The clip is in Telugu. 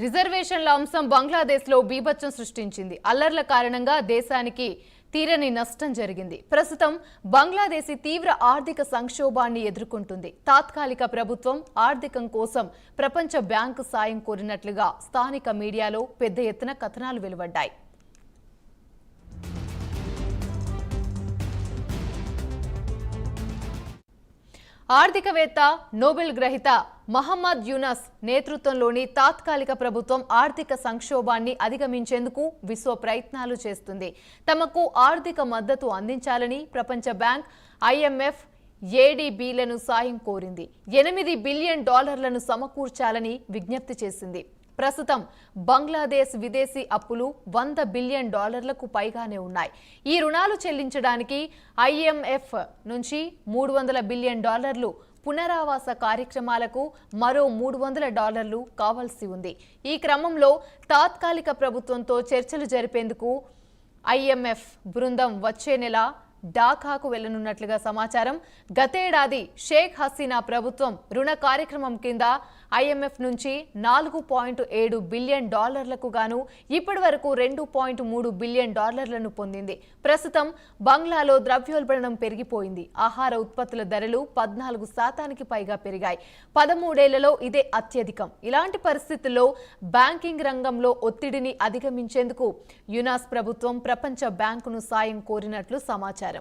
రిజర్వేషన్ల అంశం బంగ్లాదేశ్లో బీభత్సం సృష్టించింది. అల్లర్ల కారణంగా దేశానికి తీరని నష్టం జరిగింది. ప్రస్తుతం బంగ్లాదేశీ తీవ్ర ఆర్థిక సంక్షోభాన్ని ఎదుర్కొంటుంది. తాత్కాలిక ప్రభుత్వం ఆర్థికం కోసం ప్రపంచ బ్యాంకు సాయం కోరినట్లుగా స్థానిక మీడియాలో పెద్ద ఎత్తున కథనాలు వెలువడ్డాయి. ఆర్థికవేత్త నోబెల్ గ్రహీత మహమ్మద్ యూనస్ నేతృత్వంలోని తాత్కాలిక ప్రభుత్వం ఆర్థిక సంక్షోభాన్ని అధిగమించేందుకు విశ్వ ప్రయత్నాలు చేస్తుంది. తమకు ఆర్థిక మద్దతు అందించాలని ప్రపంచ బ్యాంక్, IMF, ADBలను సాయం కోరింది. $8 బిలియన్ సమకూర్చాలని విజ్ఞప్తి చేసింది. ప్రస్తుతం బంగ్లాదేశ్ విదేశీ అప్పులు $100 బిలియన్ పైగానే ఉన్నాయి. ఈ రుణాలు చెల్లించడానికి IMF నుంచి $300 బిలియన్, పునరావాస కార్యక్రమాలకు మరో $300 కావాల్సి ఉంది. ఈ క్రమంలో తాత్కాలిక ప్రభుత్వంతో చర్చలు జరిపేందుకు IMF బృందం వచ్చే నెల ఢాకాకు వెళ్లనున్నట్లుగా సమాచారం. గతేడాది షేక్ హసీనా ప్రభుత్వం రుణ కార్యక్రమం కింద IMF నుంచి $4.7 బిలియన్ గాను ఇప్పటి వరకు $2.3 బిలియన్ పొందింది. ప్రస్తుతం బంగ్లాలో ద్రవ్యోల్బణం పెరిగిపోయింది. ఆహార ఉత్పత్తుల ధరలు 14% పైగా పెరిగాయి. 13 ఏళ్లలో ఇదే అత్యధికం. ఇలాంటి పరిస్థితుల్లో బ్యాంకింగ్ రంగంలో ఒత్తిడిని అధిగమించేందుకు యునాస్ ప్రభుత్వం ప్రపంచ బ్యాంకును సాయం కోరినట్లు సమాచారం.